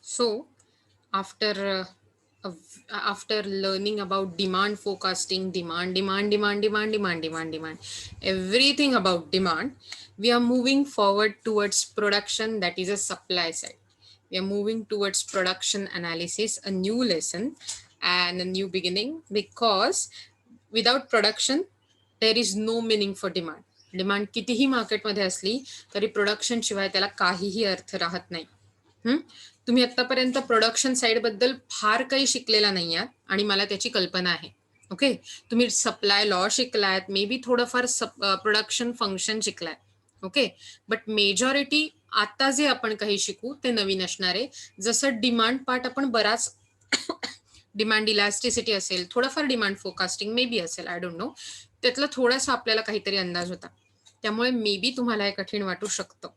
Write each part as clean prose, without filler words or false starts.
So, after after learning about demand forecasting, demand, everything about demand, we are moving forward towards production, that is a supply side. We are moving towards production analysis, a new lesson and a new beginning, because without production there is no meaning for demand. Demand कितीही मार्केटमध्ये असली तरी production शिवाय त्याला काहीही अर्थ राहत नाही. तुम्ही आतापर्यंत प्रोडक्शन साइड बद्दल फार काही शिकलेला नाही आहात आणि मला त्याची कल्पना आहे. ओके, तुम्ही सप्लाय लॉ शिकलात, मे बी थोडंफार प्रोडक्शन फंक्शन शिकलात. ओके, बट मेजॉरिटी आता जे आपण काही शिकू ते नवीन असणार आहे. जसं डिमांड पार्ट आपण बराच डिमांड इलास्टिसिटी असेल, थोडंफार डिमांड फोरकास्टिंग मे बी असेल, आय डोंट नो, त्यातला थोडासा आपल्याला काहीतरी अंदाज होता. त्यामुळे मे बी तुम्हाला हे कठीण वाटू शकतं.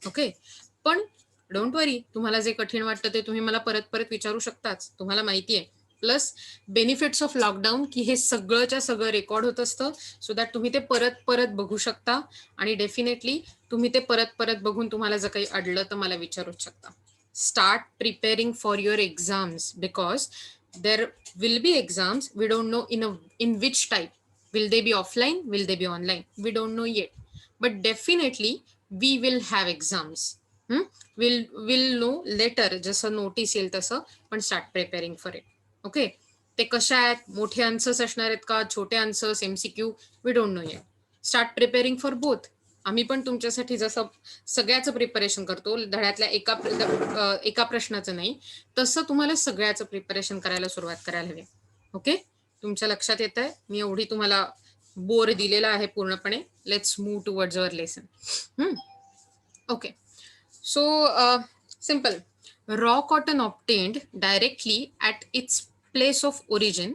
ओके, पण डोंट वरी, तुम्हाला जे कठीण वाटतं ते तुम्ही मला परत परत विचारू शकताच, तुम्हाला माहिती आहे. प्लस बेनिफिट्स ऑफ लॉकडाऊन, की हे सगळंच्या सगळं रेकॉर्ड होत असतं, सो दॅट तुम्ही ते परत परत बघू शकता आणि डेफिनेटली तुम्ही ते परत परत बघून तुम्हाला जर काही अडलं तर मला विचारूच शकता. Start preparing for your exams, because there will be exams. We don't know in which type. Will they be offline? Will they be online? We don't know yet. But definitely we will have exams. We'll know later, जसं notice येईल तसं. पण start preparing for it. Okay, ते कशा आहेत, मोठे answers असणार आहेत का, छोटे answers, MCQ, we don't know yet. Start preparing for both. आम्ही पण तुमच्यासाठी जसं सगळ्याचं प्रिपरेशन करतो, धड्यातल्या एका प्रश्नाचं नाही, तसं तुम्हाला सगळ्याचं प्रिपरेशन करायला सुरुवात करायला हवी. ओके, तुमच्या लक्षात येत आहे, मी एवढी तुम्हाला बोर दिलेला आहे पूर्णपणे. Let's move towards our lesson. Okay, so simple. Raw cotton obtained directly at its place of origin.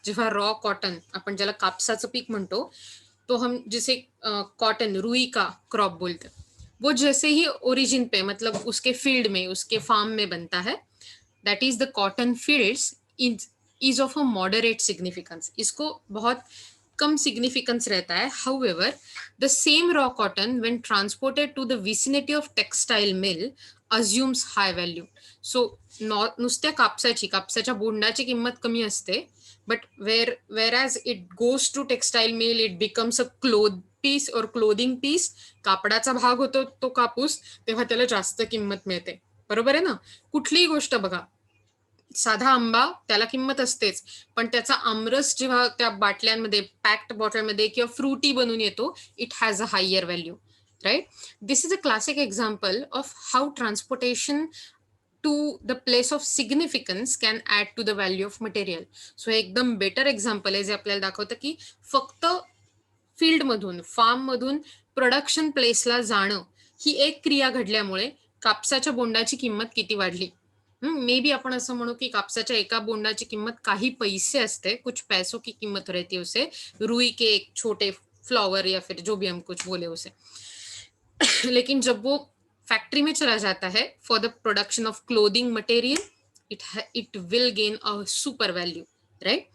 जेव्हा रॉ कॉटन, आपण ज्याला कापसाचं पीक म्हणतो, तो हम जिसे कॉटन, रुई का क्रॉप बोलते, वो जैसे ही ओरिजिन पे, मतलब उसके फील्ड में, उसके फार्म में बनता है, that is the cotton fields, is of a moderate significance. इसको बहुत कम सिग्निफिकेंस रहता है. However, the same raw cotton when transported to the vicinity of textile mill assumes high value. So नुसत्या कापसाच्या बोंडाची किंमत कमी असते, but whereas it goes to textile mill, it becomes a cloth piece or clothing piece. कापडाचा भाग होतो तो कापूस, तेव्हा त्याला जास्त किंमत मिळते. बरोबर आहे ना. कुठलीही गोष्ट बघा, साधा आंबा त्याला किंमत असतेच, पण त्याचा आमरस जेव्हा त्या बाटल्यांमध्ये, पॅक्ड बॉटलमध्ये किंवा फ्रुटी बनून येतो, it has a higher value, right. This is a classic example of how transportation to the place of significance can add to the value of material. So एकदम बेटर एक्झाम्पल आहे जे आपल्याला दाखवतं की फक्त फील्डमधून, फार्ममधून प्रोडक्शन प्लेसला जाणं, ही एक क्रिया घडल्यामुळे कापसाच्या बोंडाची किंमत किती वाढली. मे बी आपण असं म्हणू की कापसाच्या एका बोंडाची किंमत काही पैसे असते, कुछ पैसों की किंमत रहती है उसे, रुई के एक छोटे फ्लावर या फिर जो भी हम कुछ बोले उसे. लेकिन जब वो फैक्ट्री में चला जाता है for the production of clothing material, it will gain a super value, right?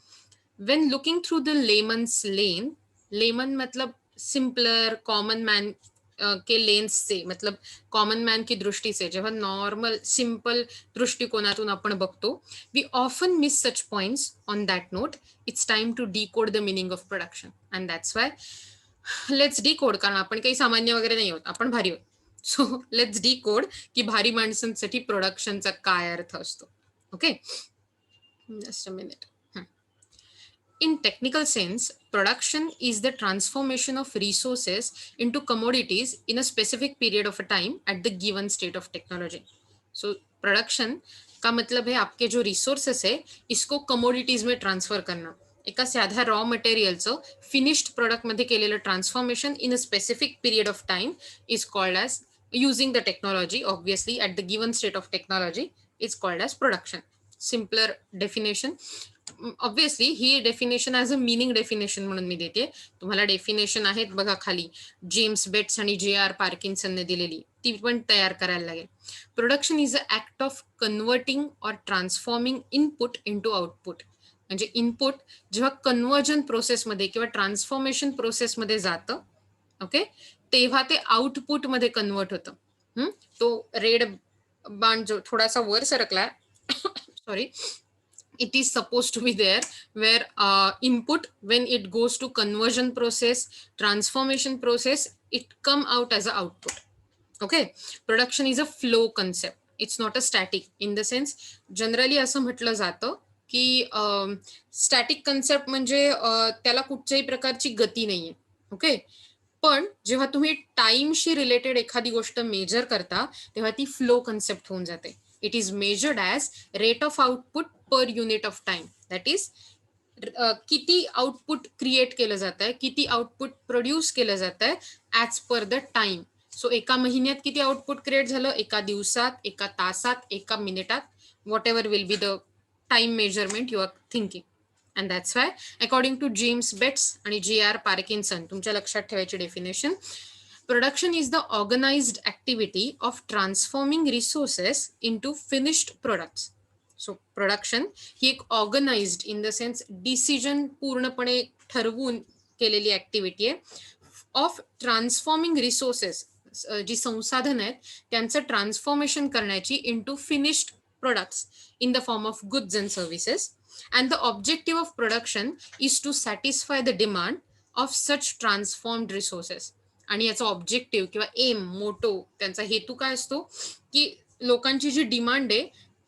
When looking through the layman's lane, layman मतलब सिंपलर कॉमन मैन के लेन्स से, मतलब कॉमन मॅन की दृष्टी से, जेव्हा नॉर्मल सिंपल दृष्टिकोनातून आपण बघतो, we often miss such points. On that note, it's time to decode the meaning of production, and that's why let's decode. कारण आपण काही सामान्य वगैरे नाही होत, आपण भारी होत. सो लेट्स डिकोड की भारी माणसांसाठी प्रोडक्शनचा काय अर्थ असतो. Okay, just a minute. In technical sense, production is the transformation of resources into commodities in a specific period of a time at the given state of technology. So production का मतलब है आपके जो रिसोर्सेस है इसको commodities में transfer करना. एका साध्या रॉ मटेरियलचं फिनिश्ड प्रोडक्ट मध्ये केलेलं transformation in a specific period of time is called as, using the technology obviously at the given state of technology, is called as production. Simpler definition. Obviously he definition as a meaning definition म्हणून मी देते. तुम्हाला definition आहेत बघा खाली, James bets आणि JR पार्किन्सनने दिलेली, ती पण तयार करायला लागेल. Production is a act of converting और ट्रान्सफॉर्मिंग इनपुट इनटू आउटपुट. म्हणजे इनपुट जेव्हा कन्व्हर्जन प्रोसेसमध्ये किंवा ट्रान्सफॉर्मेशन प्रोसेसमध्ये जातं, ओके, तेव्हा ते आउटपुटमध्ये कन्वर्ट होतं. तो रेड बाण जो थोडासा वर सरकलाय sorry, it is supposed to be there, where input, when it goes to conversion process, transformation process, it come out as a output. Okay, production is a flow concept, it's not a static. In the sense, generally असं म्हटलं जातं की static concept म्हणजे त्याला कुठच्याही प्रकारची गती नाहीये. ओके, पण जेव्हा तुम्ही टाइमशी रिलेटेड एखादी गोष्ट मेजर करता तेव्हा ती फ्लो कन्सेप्ट होऊन जाते. It is measured as rate of output per unit of time. That is किती आउटपुट क्रिएट केलं जात आहे, किती आउटपुट प्रोड्यूस केलं जात आहे as per the time. So एका महिन्यात किती आउटपुट क्रिएट झालं, एका दिवसात, एका तासात, एका मिनिटात, whatever will be the time measurement you are thinking. And that's why, according to James Betts and G.R. Parkinson, तुमच्या लक्षात ठेवायची definition, production is the organized activity of transforming resources into finished products. So production ही एक organized in the sense decision पूर्णपणे ठरवून केलेली activity आहे of transforming resources, जी संसाधन आहेत त्यांचं ट्रान्सफॉर्मेशन करण्याची into finished products in the form of goods and services, and the objective of production is to satisfy the demand of such transformed resources. आणि याचा ऑब्जेक्टिव्ह किंवा एम, मोटो, त्यांचा हेतू काय असतो की लोकांची जी डिमांड आहे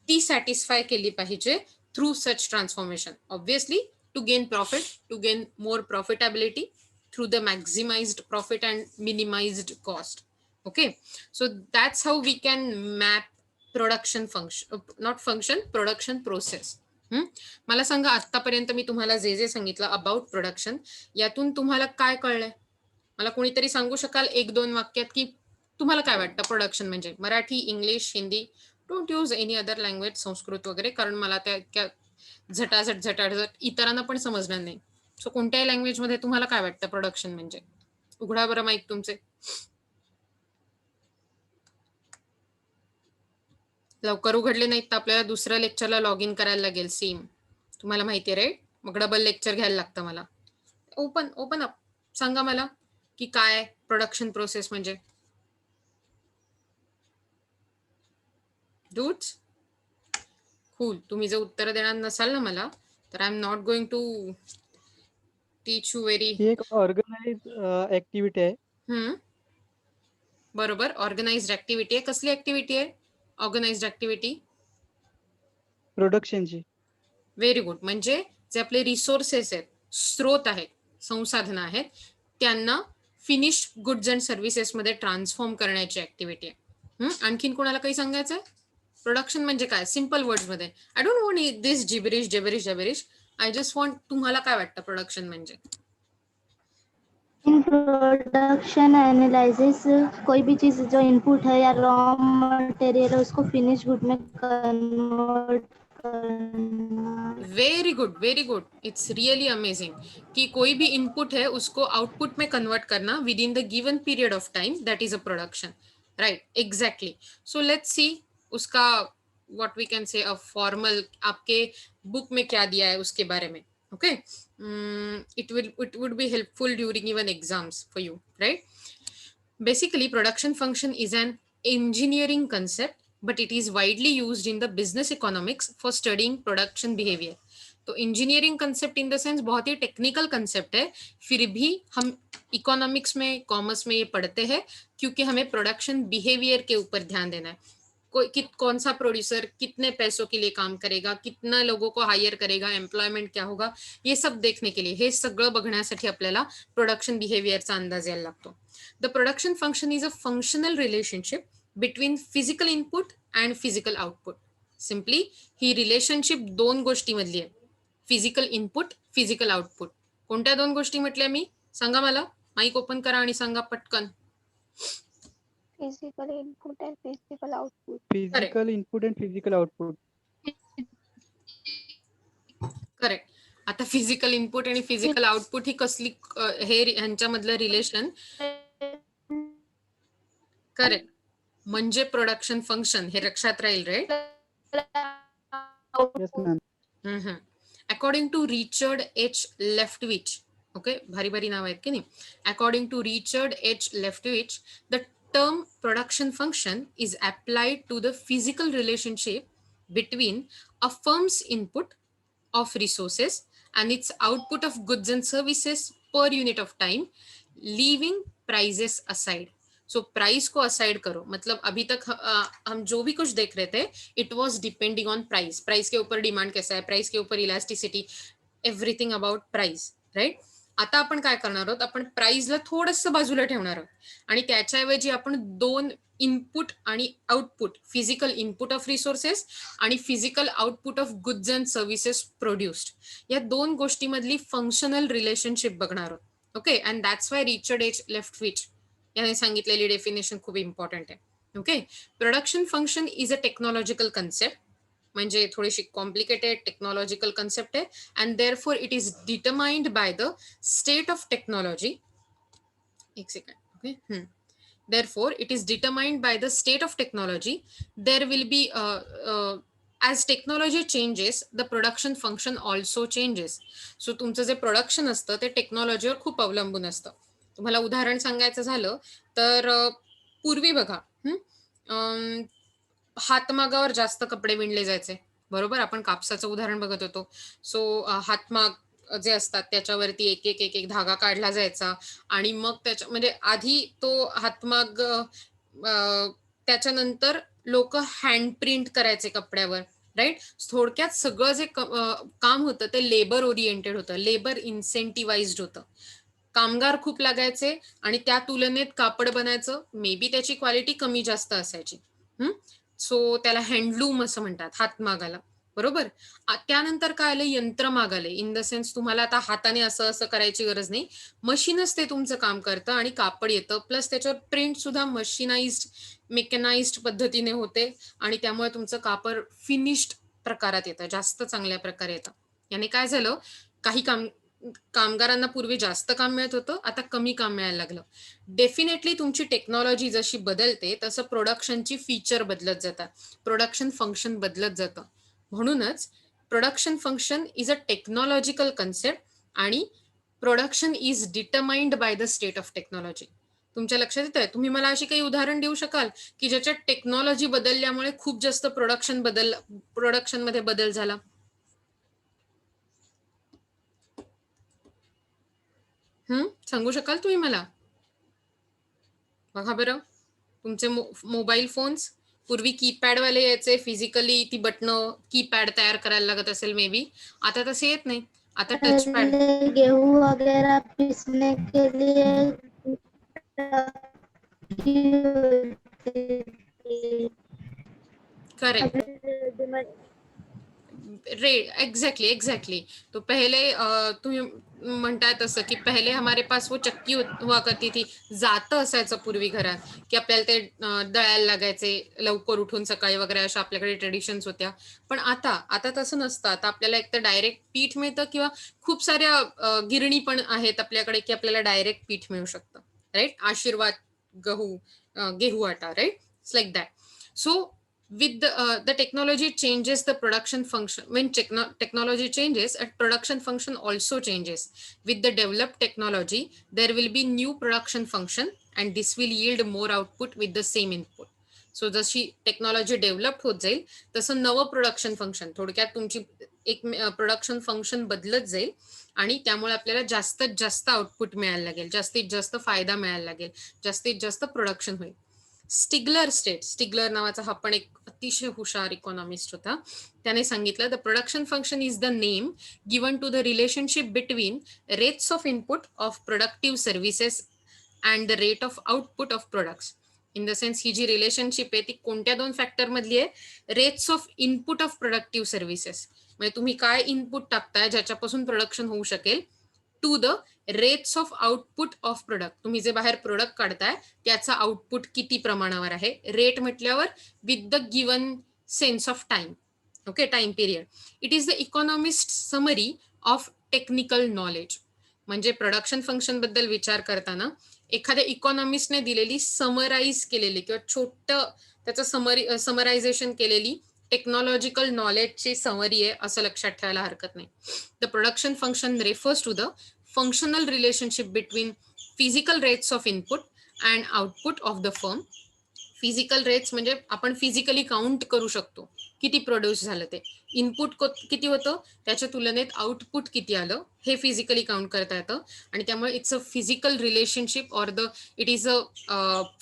ती सॅटिस्फाय केली पाहिजे through such transformation. Obviously to gain profit, to gain more profitability through the maximized profit and minimized cost. Okay, so that's how we can map production function, not function, production process. मला सांगा, आतापर्यंत मी तुम्हाला जे जे सांगितलं about production, यातून तुम्हाला काय कळलंय? मला कोणीतरी सांगू शकाल एक दोन वाक्यात की तुम्हाला काय वाटतं प्रोडक्शन म्हणजे? Marathi, English, Hindi, don't use any other language, Sanskrit वगैरे, कारण मला त्या इतक्या झटाझट इतरांना पण समजणार नाही. सो कोणत्याही लँग्वेज मध्ये तुम्हाला काय वाटतं प्रोडक्शन म्हणजे? उघडा बरं माईक तुमचे. लवकर उघडले नाहीत तर आपल्याला दुसऱ्या लेक्चरला लॉग इन करायला लागेल. सीम तुम्हाला माहिती आहे, राईट? मग डबल लेक्चर घ्यायला लागतं मला. ओपन अप, सांगा मला की काय प्रोडक्शन प्रोसेस म्हणजे. डूट्स कूल. तुम्ही जर उत्तर देणार नसाल ना मला, तर I am not going to teach you very. एक ऑर्गनाइज ऍक्टिव्हिटी आहे. बरोबर, ऑर्गनाइज्ड ऍक्टिव्हिटी आहे. कसली ऍक्टिव्हिटी आहे ऑर्गनाइज्ड ऍक्टिव्हिटी? प्रोडक्शनची. Very good. म्हणजे जे आपले रिसोर्सेस आहेत, स्रोत आहेत, संसाधनं आहेत, त्यांना फिनिश्ड गुड्स अँड सर्व्हिसेस मध्ये ट्रान्सफॉर्म करण्याची ऍक्टिव्हिटी आहे. आणखीन कोणाला काही सांगायचं आहे? प्रोडक्शन म्हणजे काय सिंपल वर्ड्स मध्ये? I don't want this जिबरिश. I just want, तुम्हाला काय वाटतं प्रोडक्शन म्हणजे? इन प्रोडक्शन एनालिसिस कोई भी चीज जो इनपुट है या रॉ मटेरियल है उसको फिनिश गुड में कन्वर्ट करना. Very good. It's really amazing कि कोई भी इनपुट है उसको आउटपुट में कन्वर्ट करना with in the given period of time, that is a production, right? Exactly. So let's see उसका what we can say a formal, आपके बुक में क्या दिया है उसके बारे में. Okay, it would be helpful during even exams for you, right? Basically, production function is an engineering concept, but it is widely used in the business economics for studying production behavior. तो engineering concept in the sense बहुत ही technical concept है, फिर भी हम economics में, commerce में ये पढ़ते हैं क्योंकि हमें प्रोडक्शन बिहेवियर के ऊपर ध्यान देना है. कौन सा प्रोड्यूसर कितने पैसों के लिए काम करेगा, कितना लोगों को हायर करेगा, एम्प्लॉयमेंट क्या होगा, ये सब देखने के लिए, हे सगळं बघण्यासाठी आपल्याला प्रोडक्शन बिहेवियरचा अंदाज यायला लागतो. The production function is a functional relationship between physical input and physical output. Simply, he relationship दोन गोष्टी मधली आहे. Physical input, physical output. कोणत्या दोन गोष्टी म्हटल्या मी? सांगा मला. माईक ओपन करा आणि सांगा पटकन. Physical input and physical output. Physical input and physical output. Correct. आता फिजिकल इनपुट आणि फिजिकल आउटपुट ही कसली, हे ह्यांच्यामधलं रिलेशन. करेक्ट, म्हणजे प्रोडक्शन फंक्शन, हे लक्षात राहील, right? Yes ma'am. According to Richard H Leftwich, okay, भारी नाव आहेत की नाही. According to Richard H Leftwich, the term production function is applied to the physical relationship between a firm's input of resources and its output of goods and services per unit of time, leaving prices aside. So price को aside करो, मतलब अभी तक हम जो भी कुछ देख रहे थे it was depending on price. Price के ऊपर डिमांड कैसा आहे, प्राइस के ऊपर elasticity, everything about price, right. आता आपण काय करणार आहोत, आपण प्राइसला थोडंसं बाजूला ठेवणार आहोत आणि त्याच्याऐवजी आपण दोन इनपुट आणि output, physical input of resources आणि physical output of goods and services produced, या दोन गोष्टीमधली फंक्शनल रिलेशनशिप बघणार आहोत. Okay, and that's why Richard H Leftwich याने सांगितलेली डेफिनेशन खूप इम्पॉर्टंट आहे. Okay, production function is a technological concept, म्हणजे थोडीशी कॉम्प्लिकेटेड टेक्नॉलॉजिकल कन्सेप्ट आहे, and therefore it is determined by the state of technology. एक second. Okay, therefore it is determined by the state of technology. There will be as technology changes the production function also changes. So तुमचं जे production असतं ते टेक्नॉलॉजीवर खूप अवलंबून असतं. तुम्हाला उदाहरण सांगायचं झालं तर पूर्वी बघा हातमागावर जास्त कपडे विणले जायचे, बरोबर. आपण कापसाचं उदाहरण बघत होतो. सो हातमाग जे असतात त्याच्यावरती एक एक एक एक धागा काढला जायचा आणि मग त्याच्या म्हणजे आधी तो हातमाग त्याच्यानंतर लोक हँड प्रिंट करायचे कपड्यावर, राईट. थोडक्यात सगळं जे काम होतं ते लेबर ओरिएंटेड होतं, लेबर इन्सेंटिव्हाइज्ड होतं. कामगार खूप लागायचे आणि त्या तुलनेत कापड बनायचं मे बी त्याची क्वालिटी कमी जास्त असायची. सो त्याला हँडलूम असं म्हणतात, हातमागाला, बरोबर. त्यानंतर काय आलं, यंत्रमाग आले. इन द सेन्स तुम्हाला आता हाताने असं असं करायची गरज नाही, मशीनच ते तुमचं काम करतं आणि कापड येतं. प्लस त्याच्यावर प्रिंट सुद्धा मशीनाइज्ड, मेकॅनाइज्ड पद्धतीने होते आणि त्यामुळे तुमचं कापड फिनिश्ड प्रकारात येतं, जास्त चांगल्या प्रकारे येतं. याने काय झालं, काही कामगारांना पूर्वी जास्त काम मिळत होतं, आता कमी काम मिळायला लागलं. डेफिनेटली तुमची टेक्नॉलॉजी जशी बदलते तसं प्रोडक्शनची फीचर बदलत जातात, प्रोडक्शन फंक्शन बदलत जातं. म्हणूनच production function is a technological concept आणि production is determined by the state of technology. तुमच्या लक्षात येतंय? तुम्ही मला अशी काही उदाहरण देऊ शकाल की ज्याच्यात टेक्नॉलॉजी बदलल्यामुळे खूप जास्त प्रोडक्शन मध्ये बदल झाला? सांगू शकाल तुम्ही मला? बघा बरं, तुमचे मोबाईल फोन्स पूर्वी कीपॅड वाले यायचे, फिजिकली ती बटणं कीपॅड तयार करायला लागत असेल मे बी, आता तसे येत नाही, आता टच पॅड. गेहूं वगैरह पीसने के लिए करेक्ट, एग्जैक्टली. तो पहले तुम्ही म्हणताय तसं की पहिले हमारे पास वो चक्की हुआ करती थी, जातं असायचं पूर्वी घरात की आपल्याला ते दळायला लागायचे लवकर उठून सकाळी वगैरे, अशा आपल्याकडे ट्रेडिशन्स होत्या. पण आता तसं नसतं. आता आपल्याला एक तर डायरेक्ट पीठ मिळतं किंवा खूप साऱ्या गिरणी पण आहेत आपल्याकडे की आपल्याला डायरेक्ट पीठ मिळू शकतं, राईट. आशीर्वाद गेहू आटा, right. It's like that. So with the technology changes the production function. When technology changes, a production function also changes. With the developed technology there will be new production function and this will yield more output with the same input. So जशी technology develop होत जाईल तसं नवं production function, थोडक्यात तुमची एक production function बदलत जाईल आणि त्यामुळे आपल्याला जास्तीत जास्त आउटपुट मिळायला लागेल, जास्तीत जास्त फायदा मिळायला लागेल, जास्तीत जास्त प्रोडक्शन होईल. स्टिग्लर नावाचा हा पण एक अतिशय हुशार इकॉनॉमिस्ट होता. त्याने सांगितलं, the production function is the name given to the relationship between rates of input of productive services and the rate of output of products. In the sense ही जी रिलेशनशिप आहे ती कोणत्या दोन फॅक्टर मधली आहे? Rates of input of productive services, म्हणजे तुम्ही काय इनपुट टाकताय ज्याच्यापासून प्रोडक्शन होऊ शकेल, to the rates of output of product. तुम्ही जे बाहेर प्रोडक्ट काढताय त्याचा आउटपुट किती प्रमाणावर आहे. रेट म्हटल्यावर with the given sense of time, okay, time period. It is the economist summary of technical knowledge. म्हणजे प्रोडक्शन फंक्शन बद्दल विचार करताना एखाद्या इकॉनॉमिस्टने दिलेली समराईज केलेली किंवा छोटं त्याचं समरायझेशन केलेली टेक्नॉलॉजिकल नॉलेजची समरी आहे असं लक्षात ठेवायला हरकत नाही. The production function refers to the functional relationship between physical rates of input and output of the firm. Physical rates म्हणजे आपण फिजिकली काउंट करू शकतो किती प्रोड्यूस झालं ते. इनपुट किती होतं त्याच्या तुलनेत आउटपुट किती आलं हे फिजिकली काउंट करता येतं. आणि त्यामुळे it's a physical relationship or it is a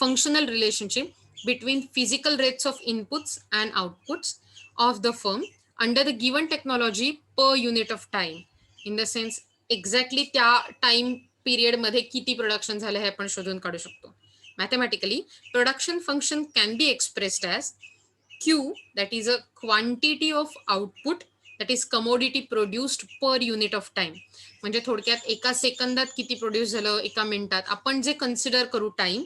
functional relationship between physical rates of inputs and outputs of the firm under the given technology per unit of time. In the sense exactly त्या time पिरियडमध्ये किती production झालं हे आपण शोधून काढू शकतो. Mathematically, production function can be expressed as Q, that is a quantity of output, that is commodity produced per unit of time. म्हणजे थोडक्यात एका सेकंदात किती प्रोड्यूस झालं, एका मिनिटात आपण जे कन्सिडर करू टाइम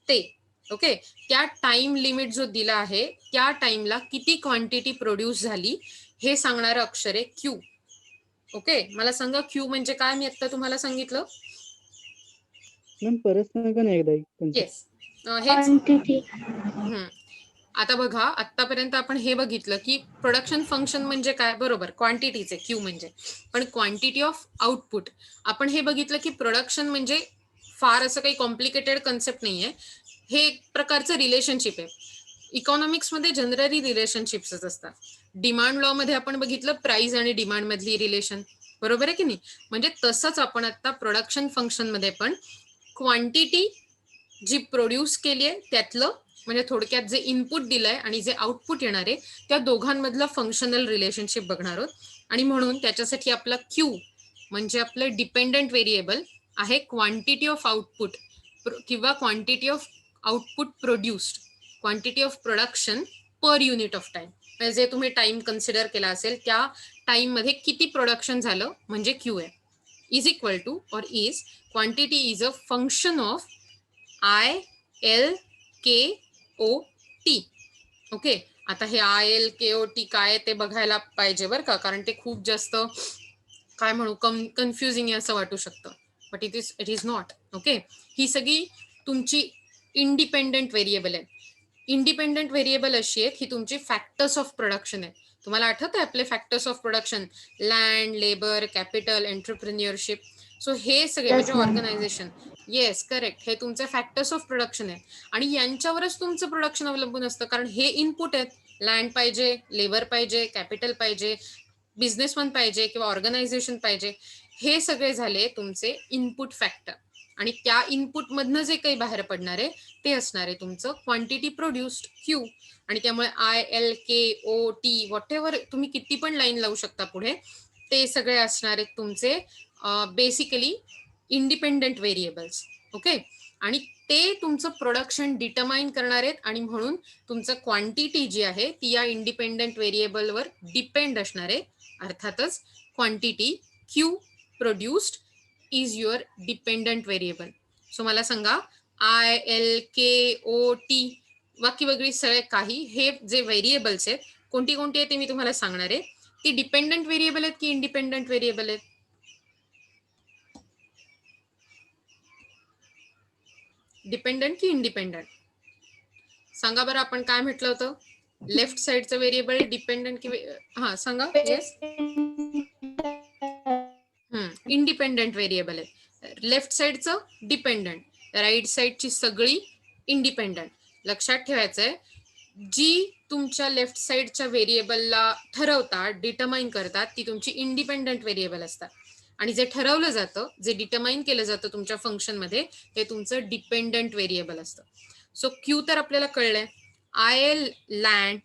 ते. ओके, त्या टाइम लिमिट जो दिला आहे त्या टाइमला किती क्वांटिटी प्रोड्यूस झाली हे सांगणारं अक्षर आहे Q. ओके, मला सांगा Q म्हणजे काय. मी आता तुम्हाला सांगितलं. मॅम परत सांगा ना एकदा. Yes, quantity. आता बघा, आतापर्यंत आपण हे बघितलं की प्रोडक्शन फंक्शन म्हणजे काय. बरोबर, क्वांटिटीचे Q म्हणजे. पण क्वांटिटी ऑफ आउटपुट आपण हे बघितलं की प्रोडक्शन म्हणजे फार असं काही कॉम्प्लिकेटेड कन्सेप्ट नाहीये. हे एक प्रकारचं रिलेशनशिप आहे. इकॉनॉमिक्स मध्ये जनरली रिलेशनशिप्सच असतात. डिमांड लॉ मध्ये आपण बघितलं प्राइस आणि डिमांड मधली रिलेशन. बरोबर आहे की नाही. म्हणजे तसंच आपण आता प्रोडक्शन फंक्शन मध्ये पण क्वांटिटी जी प्रोड्यूस केली आहे त्यातलं म्हणजे थोडक्यात जे इनपुट दिलंय आणि जे आउटपुट येणार आहे त्या दोघांमधलं फंक्शनल रिलेशनशिप बघणार आहोत. आणि म्हणून त्याच्यासाठी आपला Q म्हणजे आपलं डिपेंडंट व्हेरिएबल आहे क्वांटिटी ऑफ आउटपुट किंवा quantity of output produced, quantity of production per unit of time. म्हणजे जे तुम्ही टाइम कन्सिडर केला असेल त्या टाइम मध्ये किती प्रोडक्शन झालं म्हणजे Q आहे. इज इक्वल टू और is quantity is a function of ILKOT. Okay, आता हे ILKOT काय ते बघायला पाहिजे बरं का, कारण ते खूप जास्त काय म्हणू कन्फ्युजिंग असं वाटू शकतं. But it is not. Okay, ही सगळी तुमची इंडिपेंडंट व्हेरिएबल आहे. इंडिपेंडंट व्हेरिएबल अशी आहेत ही तुमची फॅक्टर्स ऑफ प्रोडक्शन आहेत. तुम्हाला आठवत आहे आपले factors of production, land, labour, capital, entrepreneurship. So हे सगळे म्हणजे ऑर्गनायझेशन. Yes, correct. हे तुमचे फॅक्टर्स ऑफ प्रोडक्शन आहेत आणि यांच्यावरच तुमचं प्रोडक्शन अवलंबून असतं. कारण हे इनपुट आहेत. लँड पाहिजे, लेबर पाहिजे, कॅपिटल पाहिजे, बिझनेसमन पाहिजे किंवा ऑर्गनायझेशन पाहिजे. हे सगळे झाले तुमचे इनपुट फॅक्टर आणि त्या इनपुट मधनं जे काही बाहेर पडणार आहे ते असणार आहे तुमचं क्वांटिटी प्रोड्युस्ड Q. आणि त्यामुळे ILKOT व्हॉट एव्हर तुम्ही किती पण लाईन लावू शकता पुढे, ते सगळे असणार आहेत तुमचे बेसिकली इंडिपेंडंट व्हेरिएबल्स. ओके, आणि ते तुमचं प्रोडक्शन डिटरमाइन करणार आहेत आणि म्हणून तुमचं क्वांटिटी जी आहे ती या इंडिपेंडंट व्हेरिएबलवर डिपेंड असणार आहे. अर्थातच quantity Q produced is your dependent variable. So मला सांगा ILKOT बाकी वगैरे सगळे काही हे जे व्हेरिएबल्स आहेत कोणती कोणती आहेत ते मी तुम्हाला सांगणार आहे. ती डिपेंडंट व्हेरिएबल आहेत की इंडिपेंडंट व्हेरिएबल आहेत. डिपेंडंट की इंडिपेंडंट सांगा बरं. आपण काय म्हटलं होतं, लेफ्ट साइडचं व्हेरिएबल डिपेंडंट की हा सांगा. येस, इंडिपेंडंट व्हेरिएबल आहे. लेफ्ट साइडचं डिपेंडंट, राईट साइडची सगळी इंडिपेंडंट. लक्षात ठेवायचंय जी तुमच्या लेफ्ट साइडच्या व्हेरिएबलला ठरवतात, डिटरमाइन करतात ती तुमची इंडिपेंडंट व्हेरिएबल असतात आणि जे ठरवलं जातं, जे डिटरमाइन केलं जातं तुमच्या फंक्शन मध्ये ते तुमचं डिपेंडंट व्हेरिएबल असतं. सो Q तर आपल्याला कळलंय. IL land,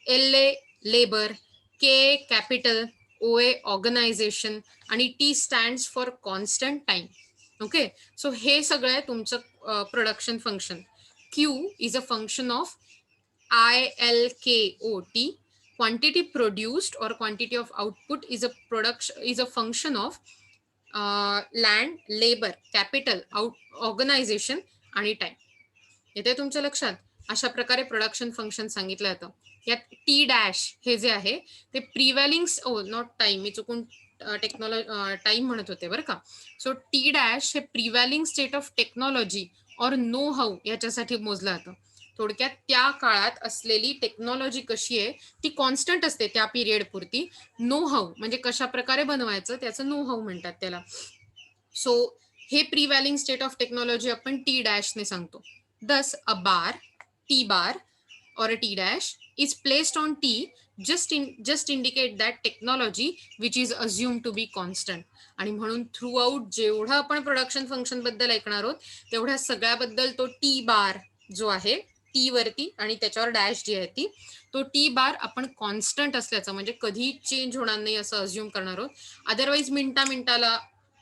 LA labour, K capital, OA organisation आणि T stands for constant time. Okay, so हे सगळं आहे तुमचं production function. Q is a function of ILKOT. Quantity produced or quantity of output is a function of land, labor, capital, organization आणि time. येते तुमच्या लक्षात. अशा प्रकारे प्रोडक्शन फंक्शन सांगितलं जातं. यात T' हे जे आहे ते प्रिव्हेलिंग नॉट टाइम, मी चुकून टेक्नॉलॉजी टाइम म्हणत होते बरं का. सो T' हे प्रिव्हेलिंग स्टेट ऑफ टेक्नॉलॉजी और नो हाऊ याच्यासाठी मोजलं जातं. थोडक्यात त्या काळात असलेली टेक्नॉलॉजी कशी आहे ती कॉन्स्टंट असते त्या पिरियड पुरती. नो हाऊ म्हणजे कशा प्रकारे बनवायचं त्याचं नो हाऊ म्हणतात त्याला. सो हे प्रिव्हॅलिंग स्टेट ऑफ टेक्नॉलॉजी आपण टी डॅशने सांगतो. Thus a bar, T bar or a t dash is placed on t just indicate that technology which is assumed to be constant. आणि म्हणून through out जेवढा आपण production function बद्दल ऐकणार आहोत तेवढ्या सगळ्याबद्दल तो टी बार जो आहे टी वरती आणि त्याच्यावर डॅश जी आहे ती तो टी बार आपण कॉन्स्टंट असल्याचं म्हणजे कधी चेंज होणार नाही असं अज्युम करणार आहोत. अदरवाईज मिनिटाला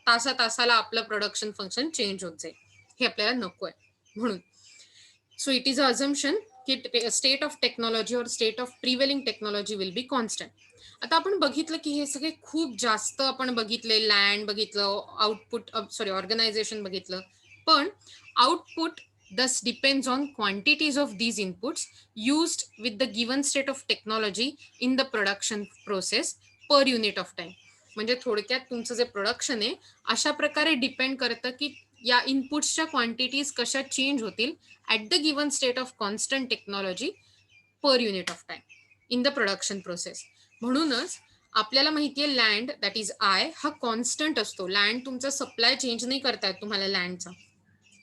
तासाला आपलं प्रोडक्शन फंक्शन चेंज होत जाईल, हे आपल्याला नको आहे. म्हणून so it is a assumption की स्टेट ऑफ टेक्नॉलॉजी और state of prevailing technology will be constant. आता आपण बघितलं की हे सगळे खूप जास्त आपण बघितले, लँड बघितलं, आउटपुट ऑर्गनायझेशन बघितलं, पण output thus depends on quantities of these inputs used with the given state of technology in the production process per unit of time. म्हणजे थोडक्यात तुमचं जे प्रोडक्शन आहे अशा प्रकारे डिपेंड करतं की या इनपुट्सच्या क्वांटिटीज कशा चेंज होतील at the given state of constant technology per unit of time in the production process. म्हणूनच आपल्याला माहिती आहे लँड दॅट इज आय हा कॉन्स्टंट असतो. लँड तुमचा सप्लाय चेंज नाही करतायत तुम्हाला लँडचा,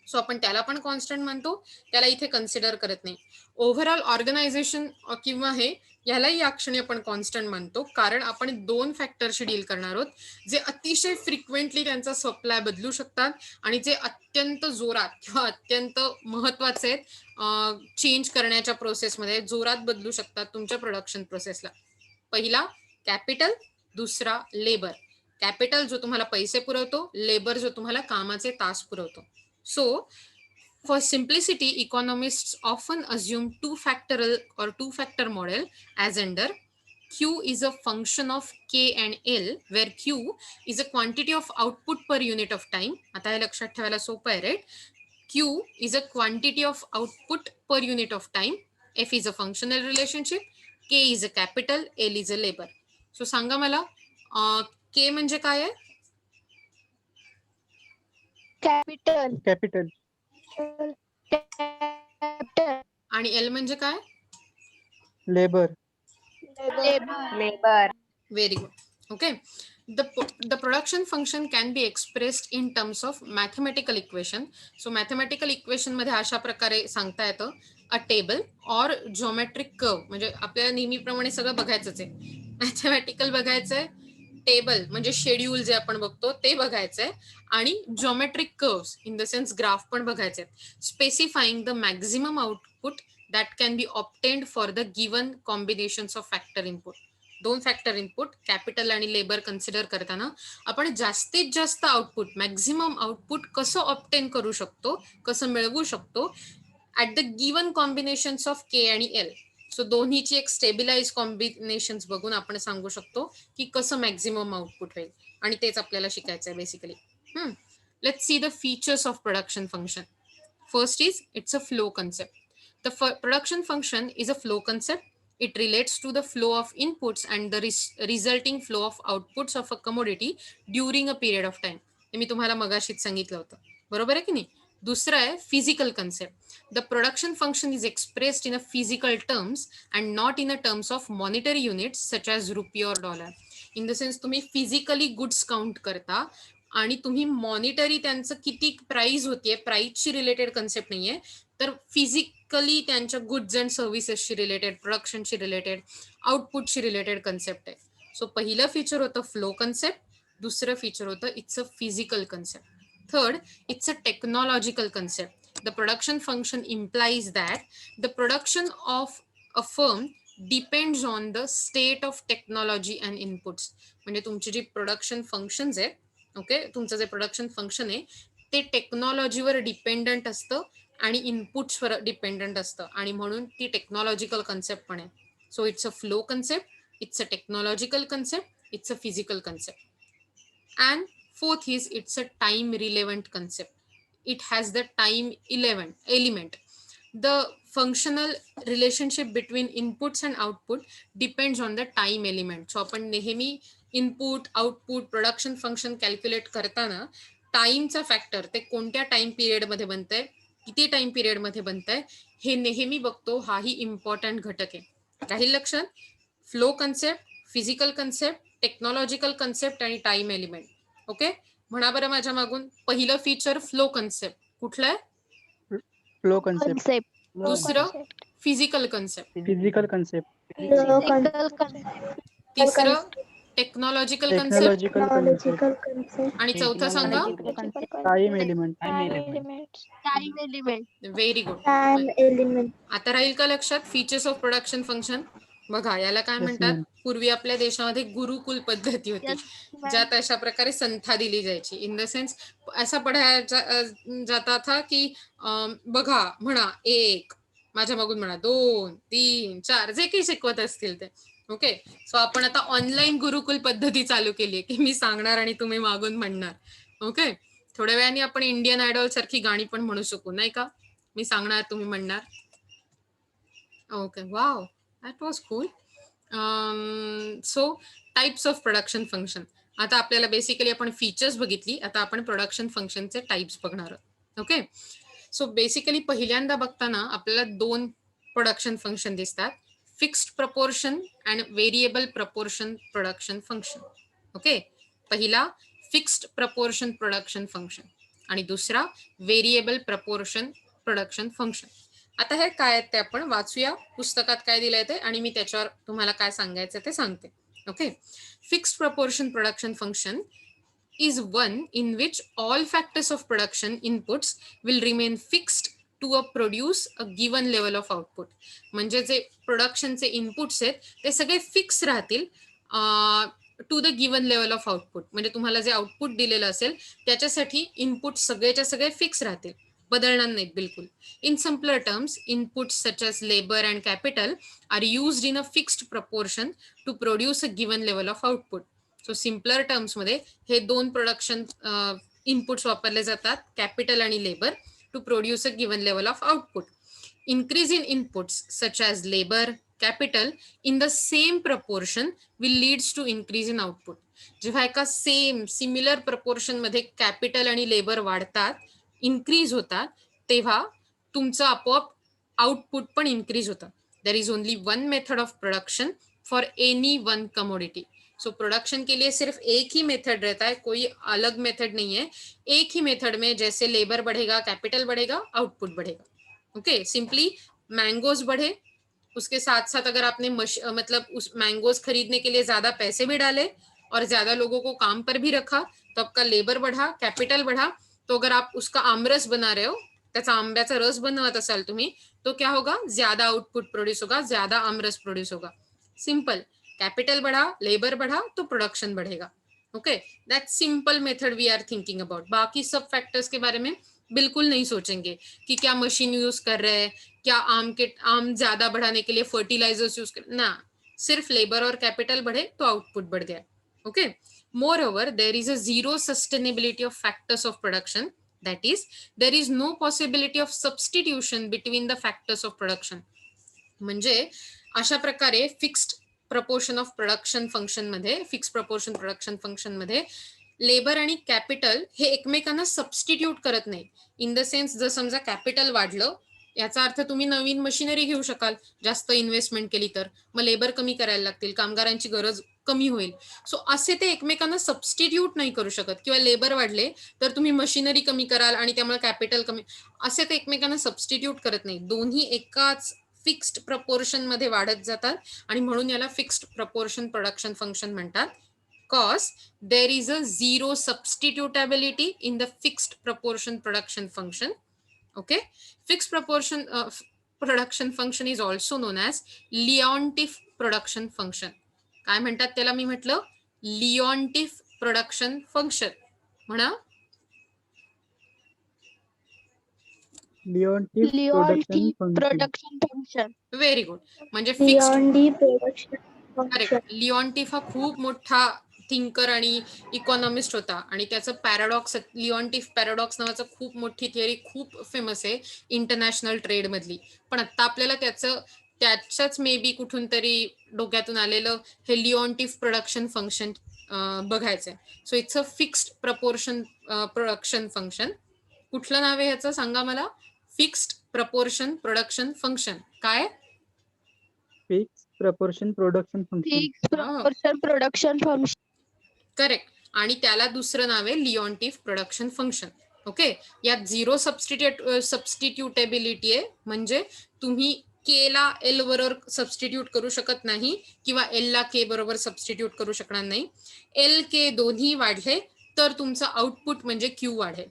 सो आपण त्याला पण कॉन्स्टंट म्हणतो, त्याला इथे कन्सिडर करत नाही. ओव्हरऑल ऑर्गनायझेशन किंवा हे यालाही या क्षणी आपण कॉन्स्टंट म्हणतो, कारण आपण दोन फॅक्टरशी डील करणार आहोत जे अतिशय फ्रिक्वेंटली त्यांचा सप्लाय बदलू शकतात आणि जे अत्यंत जोरात किंवा अत्यंत महत्वाचे आहेत चेंज करण्याच्या प्रोसेसमध्ये जोरात बदलू शकतात तुमच्या प्रोडक्शन प्रोसेसला. पहिला कॅपिटल, दुसरा लेबर. कॅपिटल जो तुम्हाला पैसे पुरवतो, लेबर जो तुम्हाला कामाचे तास पुरवतो. So, for simplicity, economists often assume two-factor model as under Q is a function of K and L, where Q is a quantity of output per unit of time. आता हे लक्षात ठेवायला सोपं आहे, right? Q is a quantity of output per unit of time. F is a functional relationship. K is a capital. L is a labor. So सांगा मला K म्हणजे काय आहे? कॅपिटल. आणि एल म्हणजे काय? Labour. Very good. Okay. The production function can be expressed in terms of mathematical equation. So mathematical equation मध्ये अशा प्रकारे सांगता येतं a table or geometric curve. म्हणजे आपल्याला नेहमीप्रमाणे सगळं बघायचंच आहे. मॅथमॅटिकल बघायचंय, टेबल म्हणजे शेड्यूल जे आपण बघतो ते बघायचंय आणि geometric curves in the sense graph पण बघायचे. Specifying the maximum output that can be obtained for the given combinations of factor input. दोन फॅक्टर इनपुट कॅपिटल आणि लेबर कन्सिडर करताना आपण जास्तीत जास्त आउटपुट, मॅक्झिमम आउटपुट कसं ऑब्टेन करू शकतो, कसं मिळवू शकतो at the given combinations of K आणि एल. सो दोन्हीची एक स्टेबिलाइज कॉम्बिनेशन बघून आपण सांगू शकतो की कसं मॅक्झिमम आउटपुट होईल आणि तेच आपल्याला शिकायचं आहे basically. Let's see the features of production function. First is it's a flow concept. The production function is a flow concept. It relates to the flow of inputs and the resulting flow of outputs of a commodity during a period of time. हे मी तुम्हाला मगाशीच सांगितलं होतं, बरोबर आहे की नाही. दुसरं आहे physical concept. The production function is expressed in a physical terms and not in a terms of monetary units such as RuPay और डॉलर. इन द सेन्स तुम्ही फिजिकली गुड्स काउंट करता आणि तुम्ही मॉनिटरी त्यांचं किती प्राइस होतीये, प्राइसची related concept नाहीये, तर फिजिकली त्यांच्या गुड्स अँड सर्व्हिसेसशी रिलेटेड, प्रोडक्शनशी रिलेटेड, आउटपुटशी रिलेटेड कन्सेप्ट आहे. सो पहिलं फीचर होतं फ्लो कन्सेप्ट, दुसरं फीचर होतं it's a physical concept. Third, it's a technological concept. The production function implies that the production of a firm depends on the state of technology and inputs. म्हणजे तुमची जी production functions आहेत, okay, तुमचं जे production function आहे ते टेक्नॉलॉजीवर dependent असतं आणि इनपुट्सवर dependent असतं आणि म्हणून ती टेक्नॉलॉजिकल कन्सेप्ट पण आहे. So it's a flow concept, it's a technological concept, it's a physical concept. And fourth is it's a time relevant concept. It has the time element. The functional relationship between inputs and output depends on the time element. So आपण नेहमी input, output, production function calculate करताना टाइमचा factor ते कोणत्या time period मध्ये बनतंय, किती time period मध्ये बनतंय हे नेहमी बघतो. हाही इम्पॉर्टंट घटक आहे. राहील लक्षात. Flow concept, physical concept, technological concept आणि टाइम एलिमेंट. ओके, म्हणा बरं माझ्या मागून. पहिलं फीचर फ्लो कन्सेप्ट. कुठलं आहे? Flow concept. concept, दुसरं physical concept. Physical concept. physical concept, तिसरं टेक्नॉलॉजिकल कन्सेप्ट. Technological concept. आणि चौथं सांगा. Time element. time element, very good. Time element. आता राहील का लक्षात फीचर्स ऑफ प्रोडक्शन फंक्शन? बघा याला काय Yes, म्हणतात? ma'am. पूर्वी आपल्या देशामध्ये गुरुकुल पद्धती होती, ज्यात अशा प्रकारे संथा दिली जायची. इन द सेन्स ऐसा पढ़ाया जाता था की बघा म्हणा 1, माझ्या मागून म्हणा 2, 3, 4, जे काही शिकवत असतील ते. ओके. सो आपण आता ऑनलाईन गुरुकुल पद्धती चालू केली आहे की मी सांगणार आणि तुम्ही मागून म्हणणार. ओके. थोड्या वेळाने आपण इंडियन आयडॉल सारखी गाणी पण म्हणू शकू, नाही का? मी सांगणार, तुम्ही म्हणणार. Okay, wow, that was cool. So types of production function. आता आपल्याला बेसिकली आपण फीचर्स बघितली, आता आपण प्रोडक्शन फंक्शनचे टाइप्स बघणार आहोत. ओके. सो बेसिकली पहिल्यांदा बघताना आपल्याला 2 प्रोडक्शन फंक्शन दिसतात, fixed proportion and variable proportion production function. Okay. पहिला फिक्स्ड प्रपोर्शन प्रोडक्शन फंक्शन आणि दुसरा व्हेरिएबल प्रपोर्शन प्रोडक्शन फंक्शन. आता हे काय आहेत ते आपण वाचूया. पुस्तकात काय दिलंय ते आणि मी त्याच्यावर तुम्हाला काय सांगायचं ते सांगते. Okay. Fixed proportion production function is one in which all factors of production inputs will remain fixed to produce a given level of output. म्हणजे जे प्रोडक्शनचे इनपुट्स आहेत ते सगळे फिक्स राहतील to the given level of output. म्हणजे तुम्हाला जे output दिलेलं असेल त्याच्यासाठी इनपुट सगळेच्या सगळे फिक्स राहतील, बदलणार नाहीत बिलकुल. In simpler terms, inputs such as labor and capital are used in a fixed proportion to produce a given level of output. So simpler terms मध्ये हे 2 प्रोडक्शन इनपुट्स वापरले जातात, कॅपिटल आणि labour, to produce a given level of output. Increase in inputs such as labour, capital in the same proportion will leads to increase in output. जेव्हा एका similar proportion मध्ये capital आणि labour वाढतात, increase होतात, तेव्हा तुमचं आपोआप आउटपुट पण इनक्रीज होतं. There is only one method of production for any one commodity. So production के लिए सिर्फ एक ही मेथड रहता है, कोई अलग मेथड नहीं है. एक ही मेथड में जैसे लेबर बढ़ेगा, कैपिटल बढ़ेगा, आउटपुट बढ़ेगा. ओके. सिंपली मैंगोज बढ़े, उसके साथ साथ अगर आपने मतलब उस मैंगोज खरीदने के लिए ज्यादा पैसे भी डाले और ज्यादा लोगों को काम पर भी रखा, तो आपका लेबर बढ़ा, कैपिटल बढ़ा. तो अगर आप उसका आमरस बना रहे हो, त्याचा आंब्याचा रस बनवत असाल तुम्ही, तो क्या होगा? ज्यादा आउटपुट प्रोड्यूस होगा, ज्यादा आमरस प्रोड्यूस होगा. सिंपल. कैपिटल बढ़ा, लेबर बढ़ा, तो प्रोडक्शन बढ़ेगा. Okay. That simple method we are thinking about. बाकी सब फैक्टर्स के बारे में बिल्कुल नहीं सोचेंगे कि क्या मशीन यूज कर रहे हैं, क्या आम ज्यादा बढ़ाने के लिए फर्टिलाइजर्स यूज कर ना. सिर्फ लेबर और कैपिटल बढ़े तो आउटपुट बढ़ गया. Okay. Moreover there is a zero sustainability of factors of production. That is, there is no possibility of substitution between the factors of production. म्हणजे अशा प्रकारे fixed proportion of production function मध्ये, fix proportion production function मध्ये labour आणि capital हे एकमेकांना substitute करत नाही. इन द सेन्स जर समजा कॅपिटल वाढलं, याचा अर्थ तुम्ही नवीन मशिनरी घेऊ शकाल जास्त इन्व्हेस्टमेंट केली तर, मग लेबर कमी करायला लागतील, कामगारांची गरज कमी होईल. सो असे ते एकमेकांना सबस्टिट्यूट नाही करू शकत. किंवा लेबर वाढले तर तुम्ही मशिनरी कमी कराल आणि त्यामुळे कॅपिटल कमी, असे ते एकमेकांना सबस्टिट्यूट करत नाही. दोन्ही एकाच फिक्स्ड प्रपोर्शन मध्ये वाढत जातात आणि म्हणून याला फिक्स्ड प्रपोर्शन प्रोडक्शन फंक्शन म्हणतात. Cause there is a zero substitutability in the fixed proportion production function. Okay. Fixed proportion production function is also known as Leontief production function. काय म्हणतात त्याला? मी म्हटलं लिऑन्टिफ प्रोडक्शन फंक्शन. म्हणा Leontief production function. Very good. म्हणजे fixed production. Leontief हा खूप मोठा थिंकर आणि इकॉनॉमिस्ट होता आणि त्याचं पॅराडॉक्स, लिऑन्टिफ पॅराडॉक्स नावाचं खूप मोठी थिअरी, खूप फेमस आहे इंटरनॅशनल ट्रेड मधली. पण आता आपल्याला त्याच्याच मे बी कुठून तरी डोक्यातून आलेलं हे लिऑन्टिफ प्रोडक्शन फंक्शन बघायचंय. So it's a fixed proportion production function. कुठलं नाव आहे ह्याचं सांगा मला? Fixed proportion production function. काय? Fix proportion production function. Fix proportion production function. Correct. आणि त्याला दुसरं नाव आहे लिऑन्टिफ प्रोडक्शन फंक्शन. ओके, यात झिरो सबस्टिट्युटेबिलिटी आहे, म्हणजे तुम्ही के ला एल बरोबर सबस्टिट्यूट करू शकत नाही किंवा एल ला के बरोबर सबस्टिट्यूट करू शकणार नाही. एल के दोन्ही वाढले तर तुमचं आउटपुट म्हणजे क्यू वाढेल.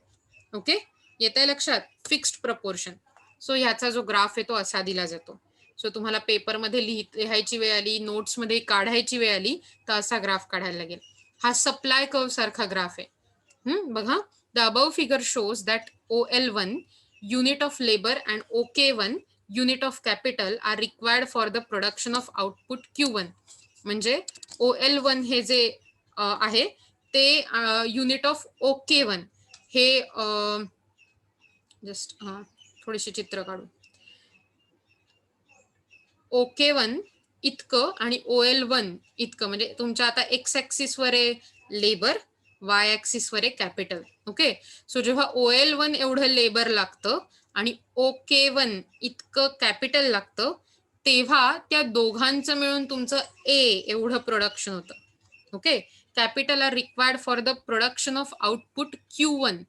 ओके, येत आहे लक्षात? Fixed proportion. सो ह्याचा जो ग्राफ आहे तो असा दिला जातो. सो तुम्हाला पेपरमध्ये लिहायची वेळ आली, नोट्समध्ये काढायची वेळ आली तर असा ग्राफ काढायला लागेल. हा सप्लाय कर्व सारखा ग्राफ आहे. बघा, the above figure shows that OL1 unit of labour and OK1 unit of capital are required for the production of output Q1. म्हणजे OL1 हे जे आहे ते युनिट ऑफ OK1 हे जस्ट थोडेसे चित्र काढू. OK1 इतकं आणि OL1 इतकं, म्हणजे तुमच्या आता एक्स ऍक्सिस वर आहे लेबर, वाय ऍक्सिस वर आहे कॅपिटल. ओके, सो जेव्हा OL1 एवढं लेबर लागतं आणि OK1 इतकं कॅपिटल लागतं तेव्हा त्या दोघांचं मिळून तुमचं A एवढं प्रोडक्शन होतं. Okay, capital are required for the production of output Q1.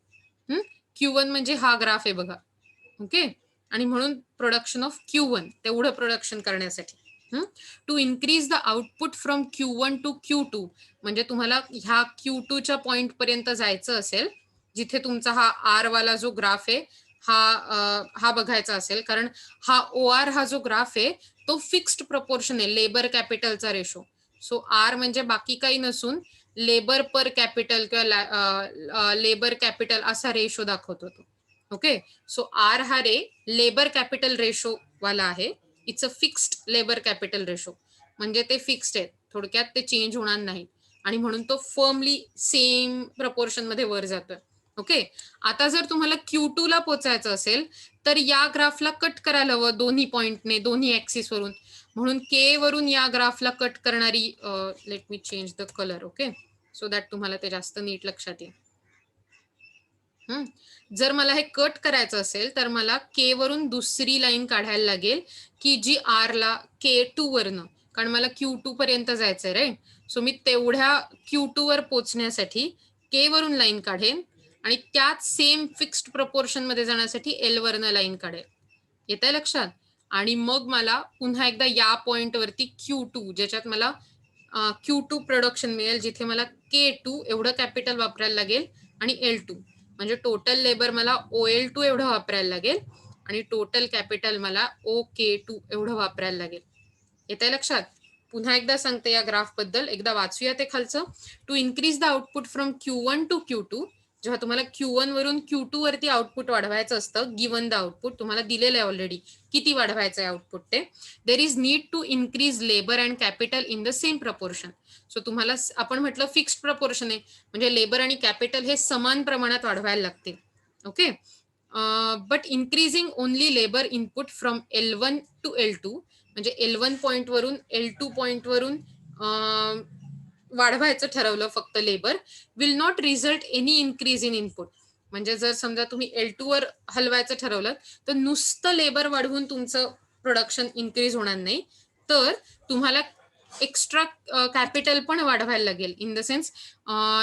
Q1 म्हणजे हा ग्राफ आहे बघा. ओके, आणि म्हणून प्रोडक्शन ऑफ Q1 तेवढं प्रोडक्शन करण्यासाठी to increase the output from Q1 to Q2, म्हणजे तुम्हाला ह्या Q2 च्या पॉइंट पर्यंत जायचं असेल जिथे तुमचा हा आर वाला जो ग्राफ आहे हा बघायचा असेल, कारण हा OR हा जो ग्राफ आहे तो फिक्स्ड प्रपोर्शन आहे लेबर कॅपिटलचा रेशो. सो आर म्हणजे बाकी काही नसून लेबर पर कॅपिटल किंवा लेबर कॅपिटल असा रेशो दाखवतो तो. ओके, सो आर हा लेबर कॅपिटल रेशो वाला आहे. It's a fixed labour capital ratio, म्हणजे ते फिक्स्ड आहे, थोडक्यात ते चेंज होणार नाही आणि म्हणून तो फर्मली सेम प्रपोर्शन मध्ये वर जातोय. ओके, आता जर तुम्हाला Q2 ला पोचायचं असेल तर या ग्राफला कट करायला हवं दोन्ही पॉइंटने, दोन्ही ऍक्सिस वरून, म्हणून के वरून या ग्राफला कट करणारी, let me change the colour. Okay, so that तुम्हाला ते जास्त नीट लक्षात येईल. जर मला हे कट करायचं असेल तर मला के वरून दुसरी लाईन काढायला लागेल की जी आर ला K2 वरनं, कारण मला Q2 पर्यंत जायचंय राईट. सो मी तेवढ्या Q2 वर पोचण्यासाठी के वरून लाईन काढेन आणि त्याच सेम फिक्स्ड प्रपोर्शन मध्ये जाण्यासाठी एल वरनं लाईन काढेल. येत आहे लक्षात? आणि मग मला पुन्हा एकदा या पॉइंट वरती Q2, ज्याच्यात मला Q2 प्रोडक्शन मिळेल, जिथे मला K2 एवढं कॅपिटल वापरायला लागेल आणि L2, म्हणजे टोटल लेबर मला OL2 एवढं वापरायला लागेल आणि टोटल कॅपिटल मला OK2 एवढं वापरायला लागेल. येत आहे लक्षात? पुन्हा एकदा सांगते या ग्राफ बद्दल, एकदा वाचूया ते खालचं. To increase the output from Q1 to Q2, जेव्हा तुम्हाला Q1 वरून Q2 वरती आउटपुट वाढवायचं असतं, गिवन द आउटपुट तुम्हाला दिलेलं आहे ऑलरेडी किती वाढवायचं आहे आउटपुट ते, there is need to increase labour and capital in the same proportion. So तुम्हाला आपण म्हटलं फिक्स्ड प्रपोर्शन आहे, म्हणजे लेबर आणि कॅपिटल हे समान प्रमाणात वाढवायला लागतील. Okay, but increasing only labour input from L1 to L2, म्हणजे L1 पॉइंट वरून L2 पॉइंट वरून वाढवायचं ठरवलं फक्त labour, will not result any increase in input. म्हणजे जर समजा तुम्ही L2 वर हलवायचं ठरवलं तर नुसतं लेबर वाढवून तुमचं प्रोडक्शन इन्क्रीज होणार नाही, तर तुम्हाला एक्स्ट्रा कॅपिटल पण वाढवायला लागेल. In the sense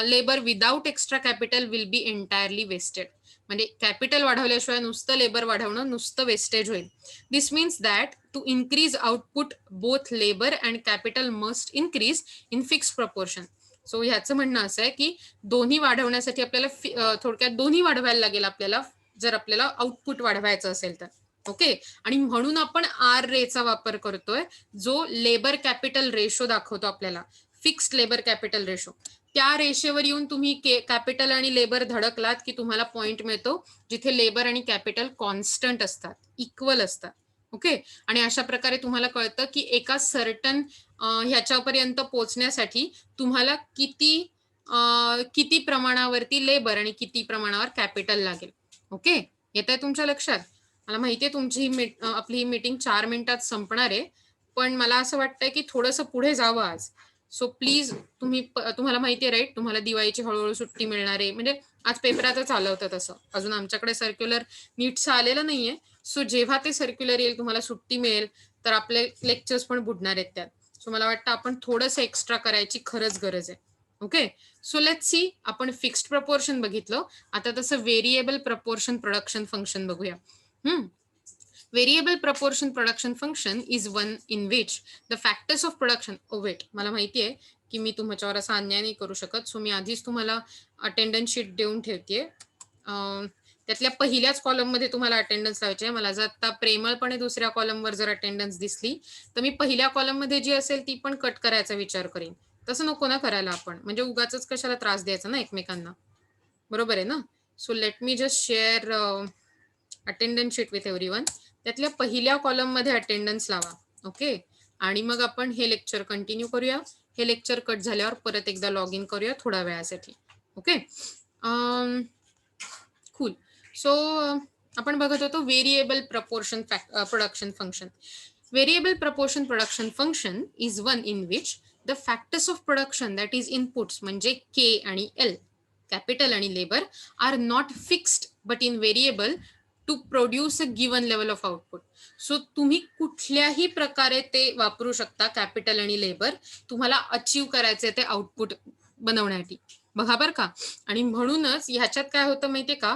labour without extra capital will be entirely wasted, म्हणजे कॅपिटल वाढवल्याशिवाय नुसतं लेबर वाढवणं नुसतं वेस्टेज होईल. This means that to increase output both labour and capital must increase in fixed proportion. So ह्याचं म्हणणं असं आहे की दोन्ही वाढवण्यासाठी आपल्याला थोडक्यात दोन्ही वाढवायला लागेल आपल्याला, जर आपल्याला आउटपुट वाढवायचं असेल तर. ओके, आणि म्हणून आपण आर रेचा वापर करतोय, जो लेबर कॅपिटल रेशो दाखवतो आपल्याला, फिक्स्ड लेबर कॅपिटल रेशो. त्या रेषेवर येऊन तुम्ही कॅपिटल आणि लेबर धडकलात की तुम्हाला पॉइंट मिळतो जिथे लेबर आणि कॅपिटल कॉन्स्टंट असतात, इक्वल असतात. ओके, आणि अशा प्रकारे तुम्हाला कळतं की एका सर्टन ह्याच्यापर्यंत पोहोचण्यासाठी तुम्हाला किती प्रमाणावरती लेबर आणि किती प्रमाणावर कॅपिटल लागेल. ओके, येत आहे तुमच्या लक्षात? मला माहितीये तुमची आपली ही मीटिंग 4 मिनिटात संपणार आहे, पण मला असं वाटतंय की थोडंसं पुढे जावं आज. सो प्लीज तुम्हाला माहितीये राईट, तुम्हाला दिवाळीची हळूहळू सुट्टी मिळणार आहे, म्हणजे आज पेपरातच आलं होतं तसं. अजून आमच्याकडे सर्क्युलर नीटचं आलेलं नाहीये. सो जेव्हा ते सर्क्युलर येईल तुम्हाला सुट्टी मिळेल तर आपले लेक्चर्स पण बुडणार आहेत त्यात. सो मला वाटतं आपण थोडंसं एक्स्ट्रा करायची खरंच गरज आहे. Okay, so let's C. आपण फिक्स्ड प्रपोर्शन बघितलं, आता तसं व्हेरिएबल प्रपोर्शन प्रोडक्शन फंक्शन बघूया. Variable proportion production function is one in which the factors of production. Wait, मला माहिती आहे की मी तुमच्यावर असा अन्याय नाही करू शकत, सो मी आधीच तुम्हाला अटेंडन्स शीट देऊन ठेवते. त्यातल्या पहिल्याच कॉलम मध्ये तुम्हाला अटेंडन्स लावायची आहे. मला जर आता प्रेमळपणे दुसऱ्या कॉलमवर जर अटेंडन्स दिसली तर मी पहिल्या कॉलम मध्ये जी असेल ती पण कट करायचा विचार करेन. तसं नको ना करायला आपण, म्हणजे उगाच कशाला त्रास द्यायचा ना एकमेकांना, बरोबर आहे ना. So let me just share attendance sheet with everyone. त्यातल्या पहिल्या कॉलम मध्ये अटेंडन्स लावा. ओके, आणि मग आपण हे लेक्चर कंटिन्यू करूया. हे लेक्चर कट झाल्यावर परत एकदा लॉग इन करूया थोड्या वेळासाठी. Okay, cool. सो आपण बघत होतो variable proportion production function. Variable proportion production function is one in which the factors of production, that is inputs म्हणजे K आणि L, capital आणि labor, are not fixed but in variable to produce a given level of output. So तुम्ही कुठल्याही प्रकारे ते वापरू शकता, capital आणि लेबर तुम्हाला अचीव करायचे ते आउटपुट बनवण्यासाठी. बघा बरं का. आणि म्हणूनच ह्याच्यात काय होतं माहितीये का,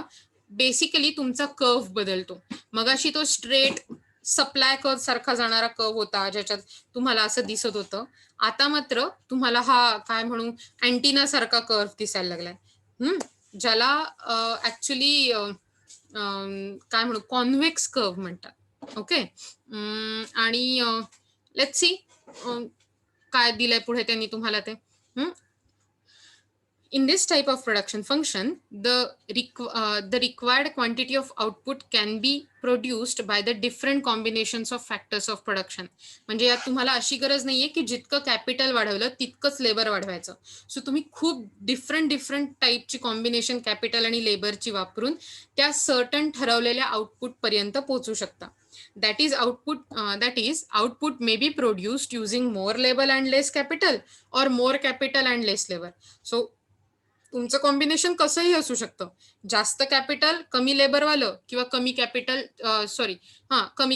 बेसिकली तुमचा कर्व बदलतो. मगाशी तो स्ट्रेट सप्लाय कर्व सारखा जाणारा कर्व होता ज्याच्यात तुम्हाला असं दिसत होतं. आता मात्र तुम्हाला हा काय म्हणू अँटिना सारखा कर्व दिसायला लागलाय, ज्याला ऍक्च्युली काय म्हणू कॉन्व्हेक्स कर्व म्हणतात. ओके, आणि लेट्स सी काय दिलंय पुढे त्यांनी तुम्हाला ते. In this type of production function, the required quantity of output can be produced by the different combinations of factors of production. म्हणजे यात तुम्हाला अशी गरज नाहीये की जितकं कॅपिटल वाढवलं तितकंच लेबर वाढवायचं. सो तुम्ही खूप डिफरंट टाईपची कॉम्बिनेशन कॅपिटल आणि लेबरची वापरून त्या सर्टन ठरवलेल्या आउटपुट पर्यंत पोहोचू शकता. That is output may be produced using more labor and less capital or more capital and less labor. So तुमचं कॉम्बिनेशन कसंही असू शकतं, जास्त कॅपिटल कमी लेबरवालं किंवा कमी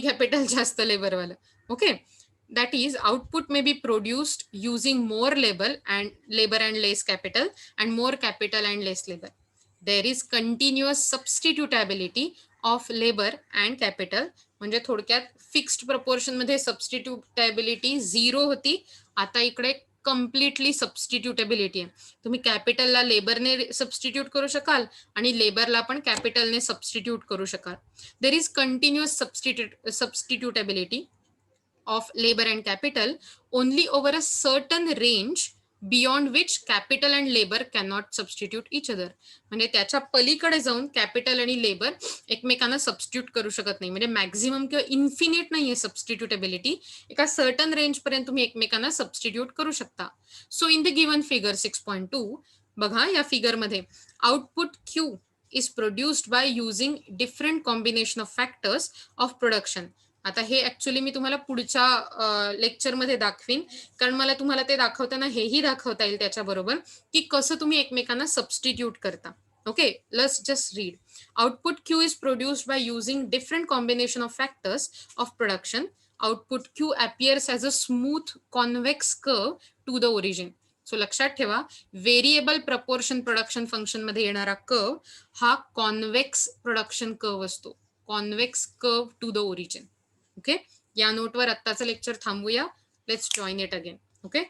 कॅपिटल जास्त लेबरवालं. Okay, that is output may be produced using more labour and less capital and more capital and less labour. There is continuous substitutability of labour and capital. म्हणजे थोडक्यात फिक्स्ड प्रपोर्शन मध्ये सबस्टिट्युटेबिलिटी 0 होती, आता इकडे कम्प्लिटली सबस्टिट्युटेबिलिटी आहे. तुम्ही कॅपिटलला लेबरने सबस्टिट्यूट करू शकाल आणि लेबरला पण कॅपिटलने सबस्टिट्यूट करू शकाल. There is continuous substitutability of labor and capital only over a certain range beyond which capital and labor cannot substitute each other. म्हणजे त्याच्या पलीकडे जाऊन कॅपिटल आणि लेबर एकमेकांना सबस्टिट्यूट करू शकत नाही. म्हणजे मॅक्झिमम किंवा इन्फिनिट नाहीये सबस्टिट्युटेबिलिटी, एका सर्टन रेंज पर्यंत तुम्ही एकमेकांना सबस्टिट्यूट करू शकता. So in the given figure 6.2 बघा, या फिगर मध्ये output Q is produced by using different combination of factors of production. आता हे ऍक्च्युली मी तुम्हाला पुढच्या लेक्चरमध्ये दाखवीन, कारण मला तुम्हाला ते दाखवताना हेही दाखवता येईल त्याच्याबरोबर की कसं तुम्ही एकमेकांना सबस्टिट्यूट करता. Okay, let's just read. Output Q is produced by using different combination of factors of production. Output Q appears as a smooth convex curve to the origin. So लक्षात ठेवा, व्हेरिएबल प्रपोर्शन प्रोडक्शन फंक्शन मध्ये येणारा curve हा convex production curve असतो, convex curve to the origin. Okay, या नोटवर आत्ताचं lecture थांबूया. Let's join it again. Okay.